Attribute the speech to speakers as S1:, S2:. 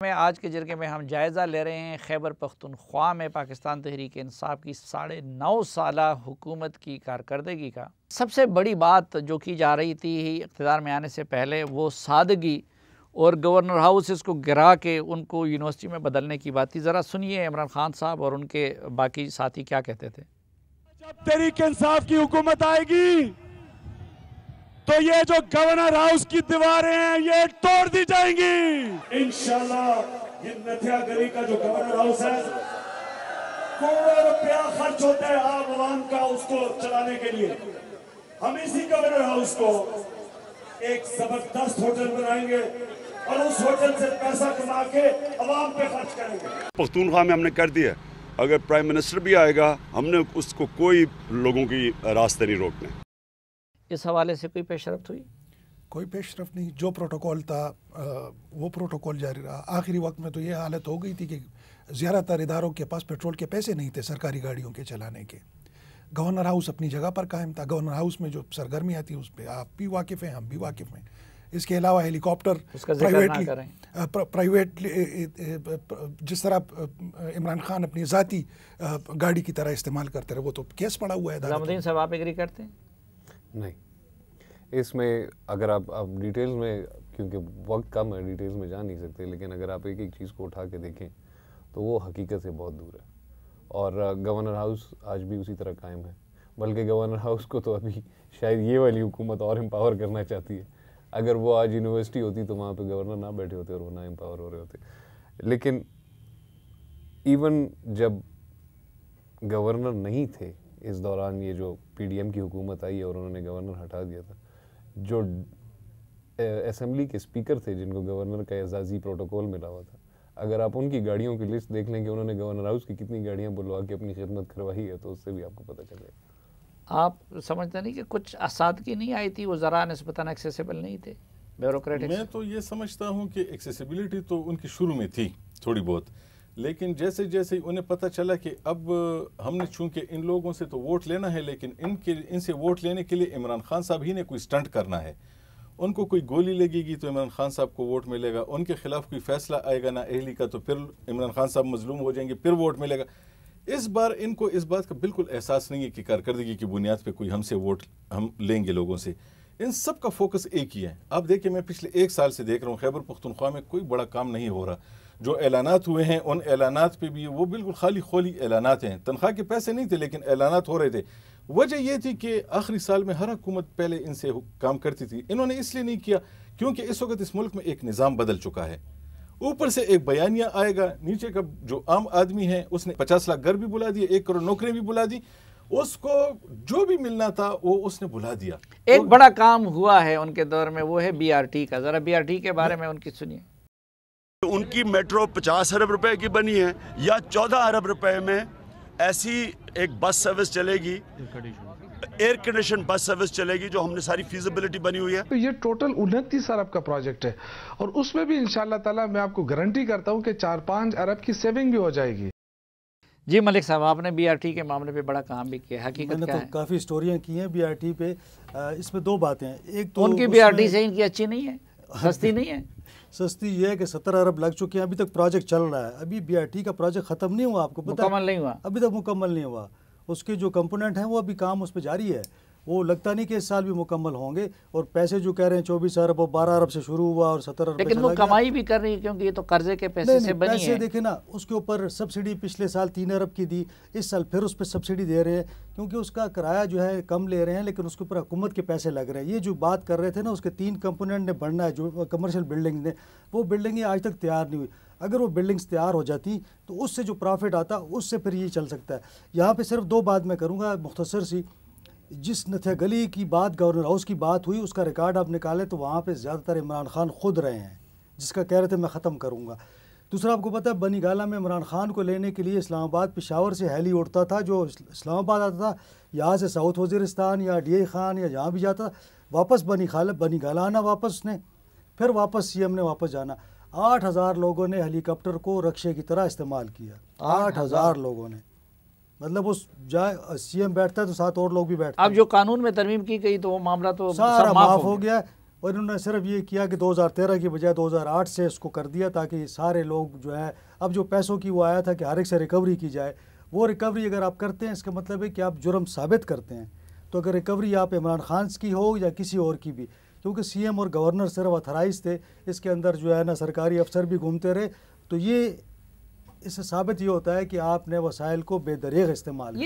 S1: میں آج کے جرگے میں ہم جائزہ لے رہے ہیں خیبر پختونخوا میں پاکستان تحریک انصاف کی 9.5 سالہ حکومت کی کارکردگی کا۔ سب سے بڑی بات جو کی جا رہی تھی اقتدار میں آنے سے پہلے وہ سادگی اور گورنر ہاؤس اس کو گرا کے ان کو یونیورسٹی میں بدلنے کی بات تھی۔ ذرا سنیے عمران خان صاحب اور ان کے باقی ساتھی کیا کہتے تھے۔
S2: جب تحریک انصاف کی حکومت آئے گی تو یہ جو گورنر ہاؤس کی دیواریں ہیں یہ توڑ دی جائیں گی انشاءاللہ۔ یہ نتھیا گلی کا جو گورنر ہاؤس ہے کروڑوں روپیہ خرچ ہوتا ہے عام عوام کا اس کو چلانے کے لیے، ہم اسی گورنر ہاؤس کو ایک زبردست ہوٹل بنائیں گے اور اس ہوٹل سے پیسہ کما کے عوام پہ خرچ کریں گے۔
S3: پختونخوا میں ہم نے کر دیا، اگر پرائم منسٹر بھی آئے گا ہم نے اس کو کوئی لوگوں کی راستے نہیں روکنے۔
S1: اس حوالے سے کوئی پیش رفت ہوئی؟
S4: کوئی پیش رفت نہیں، جو پروٹوکول تھا وہ پروٹوکول جاری رہا۔ آخری وقت میں تو یہ حالت ہو گئی تھی کہ زیادہ تر اداروں کے پاس پیٹرول کے پیسے نہیں تھے سرکاری گاڑیوں کے چلانے کے۔ گورنر ہاؤس اپنی جگہ پر قائم تھا، گورنر ہاؤس میں جو سرگرمیاں تھیں اس پہ آپ بھی واقف ہیں، ہم بھی واقف ہیں۔ اس کے علاوہ ہیلی کاپٹر پرائیویٹ جس طرح عمران خان اپنی ذاتی گاڑی کی طرح استعمال کرتے رہے، وہ تو کیس پڑا ہوا ہے۔
S1: نظام الدین صاحب آپ ایگری کرتے ہیں؟
S5: نہیں، اس میں اگر آپ ڈیٹیلز میں، کیونکہ وقت کم ہے ڈیٹیلز میں جا نہیں سکتے، لیکن اگر آپ ایک ایک چیز کو اٹھا کے دیکھیں تو وہ حقیقت سے بہت دور ہے۔ اور گورنر ہاؤس آج بھی اسی طرح قائم ہے، بلکہ گورنر ہاؤس کو تو ابھی شاید یہ والی حکومت اور امپاور کرنا چاہتی ہے۔ اگر وہ آج یونیورسٹی ہوتی تو وہاں پہ گورنر نہ بیٹھے ہوتے اور وہ نہ امپاور ہو رہے ہوتے۔ لیکن ایون جب گورنر نہیں تھے اس دوران، یہ جو پی ڈی ایم کی حکومت آئی ہے اور انہوں نے گورنر ہٹا دیا تھا، جو اسمبلی کے اسپیکر تھے جن کو گورنر کا اعزازی پروٹوکول ملا ہوا تھا، اگر آپ ان کی گاڑیوں کی لسٹ دیکھ لیں کہ انہوں نے گورنر ہاؤس کی کتنی گاڑیاں بلوا کے اپنی خدمت کروائی ہے تو اس سے بھی آپ کو پتہ چلے گا۔
S1: آپ سمجھتے نہیں کہ کچھ اساتذہ نہیں آئی تھی، وہ ذرا نسبتاً ایکسیسیبل نہیں تھے بیوروکریٹک؟
S6: میں تو یہ سمجھتا ہوں کہ ایکسیسیبلٹی تو ان کی شروع میں تھی تھوڑی بہت، لیکن جیسے جیسے انہیں پتہ چلا کہ اب ہم نے چونکہ ان لوگوں سے تو ووٹ لینا ہے، لیکن ان سے ووٹ لینے کے لیے عمران خان صاحب ہی نے کوئی سٹنٹ کرنا ہے، ان کو کوئی گولی لگے گی تو عمران خان صاحب کو ووٹ ملے گا، ان کے خلاف کوئی فیصلہ آئے گا نااہلی کا تو پھر عمران خان صاحب مظلوم ہو جائیں گے، پھر ووٹ ملے گا۔ اس بار ان کو اس بات کا بالکل احساس نہیں ہے کہ کارکردگی کی بنیاد پہ کوئی ہم سے ووٹ ہم لیں گے لوگوں سے۔ ان سب کا فوکس ایک ہی ہے۔ آپ دیکھیں، میں پچھلے 1 سال سے دیکھ رہا ہوں خیبر پختونخوا میں کوئی بڑا کام نہیں ہو رہا۔ جو اعلانات ہوئے ہیں ان اعلانات پہ بھی وہ بالکل خالی خولی اعلانات ہیں، تنخواہ کے پیسے نہیں تھے لیکن اعلانات ہو رہے تھے۔ وجہ یہ تھی کہ آخری سال میں ہر حکومت پہلے ان سے کام کرتی تھی، انہوں نے اس لیے نہیں کیا کیونکہ اس وقت اس ملک میں ایک نظام بدل چکا ہے۔ اوپر سے ایک بیانیہ آئے گا، نیچے کا جو عام آدمی ہے اس نے 50 لاکھ گھر بھی بلا دیے، 1 کروڑ نوکریاں بھی بلا دی، اس کو جو بھی ملنا تھا وہ اس نے بلا دیا۔
S1: ایک بڑا کام ہوا ہے ان کے دور میں، وہ ہے بی آر ٹی کا، ذرا بی آر ٹی کے بارے میں ان کی سنیے۔
S3: ان کی میٹرو 50 ارب روپے کی بنی ہے یا 14 ارب روپے میں ایسی ایک بس سروس چلے گی، ایئر کنڈیشن بس سروس چلے گی جو ہم نے ساری فیزیبلٹی بنی ہوئی ہے۔
S7: تو یہ ٹوٹل 29 ارب کا پروجیکٹ ہے اور اس میں بھی انشاءاللہ تعالیٰ میں آپ کو گارنٹی کرتا ہوں کہ 4-5 ارب کی سیونگ بھی ہو جائے گی۔
S1: جی ملک صاحب، آپ نے بی آر ٹی کے معاملے پہ بڑا کام بھی کیا، حقیقت
S8: میں نے
S1: کیا
S8: تو
S1: ہے؟
S8: کافی سٹوریاں کی ہیں بی آر ٹی پہ۔ اس میں 2 باتیں ہیں، ایک تو
S1: ان کی بی آر ٹی سے ان کی اچھی نہیں ہے، سستی نہیں ہے۔
S8: سستی یہ ہے کہ 17 ارب لگ چکے ہیں، ابھی تک پروجیکٹ چل رہا ہے، ابھی بی آر ٹی کا پروجیکٹ ختم نہیں ہوا، آپ کو پتہ
S1: مکمل نہیں ہوا،
S8: ابھی تک مکمل نہیں ہوا۔ اس کے جو کمپوننٹ ہیں وہ ابھی کام اس پہ جاری ہے، وہ لگتا نہیں کہ اس سال بھی مکمل ہوں گے۔ اور پیسے جو کہہ رہے ہیں 24 ارب اور 12 ارب سے شروع ہوا اور 17 ارب،
S1: لیکن وہ کمائی بھی کر رہی ہے کیونکہ یہ تو قرضے کے پیسے سے بنی ہے۔
S8: پیسے دیکھیں نا، اس کے اوپر سبسڈی پچھلے سال 3 ارب کی دی، اس سال پھر اس پہ سبسڈی دے رہے ہیں کیونکہ اس کا کرایہ جو ہے کم لے رہے ہیں، لیکن اس کے اوپر حکومت کے پیسے لگ رہے ہیں۔ یہ جو بات کر رہے تھے نا، اس کے 3 کمپوننٹ نے بڑھنا ہے، جو کمرشل بلڈنگ نے، وہ بلڈنگیں آج تک تیار نہیں ہوئی۔ اگر وہ بلڈنگز تیار ہو جاتی تو اس سے جو پروفٹ آتا اس سے پھر یہ چل سکتا ہے۔ یہاں پہ صرف 2 بات میں کروں گا مختصر سی۔ جس نتھیا گلی کی بات، گورنر ہاؤس کی بات ہوئی، اس کا ریکارڈ آپ نکالیں تو وہاں پہ زیادہ تر عمران خان خود رہے ہیں، جس کا کہہ رہے تھے میں ختم کروں گا۔ دوسرا، آپ کو پتہ ہے بنی گالہ میں عمران خان کو لینے کے لیے اسلام آباد پشاور سے ہیلی اڑتا تھا، جو اسلام آباد آتا تھا، یہاں سے ساؤتھ وزیرستان یا ڈی اے خان یا جہاں بھی جاتا، واپس بنی گالہ آنا، واپس نے پھر واپس سی ایم نے واپس جانا۔ 8000 لوگوں نے ہیلی کاپٹر کو رکشے کی طرح استعمال کیا، 8000 لوگوں نے، مطلب اس جائے سی ایم بیٹھتا ہے تو 7 اور لوگ بھی بیٹھتے ہیں۔
S1: اب جو قانون میں ترمیم کی گئی تو وہ معاملہ تو
S8: سارا معاف ہو گیا۔ اور انہوں نے صرف یہ کیا کہ 2013 کی بجائے 2008 سے اس کو کر دیا تاکہ سارے لوگ جو ہے اب جو پیسوں کی وہ آیا تھا کہ ہر ایک سے ریکوری کی جائے، وہ ریکوری اگر آپ کرتے ہیں اس کا مطلب ہے کہ آپ جرم ثابت کرتے ہیں. تو اگر ریکوری آپ عمران خان کی ہو یا کسی اور کی بھی، کیونکہ سی ایم اور گورنر صرف اتھرائز تھے، اس کے اندر جو ہے نا سرکاری افسر بھی گھومتے رہے، تو یہ اس سے ثابت یہ ہوتا ہے کہ آپ نے وسائل کو بے دریغ استعمال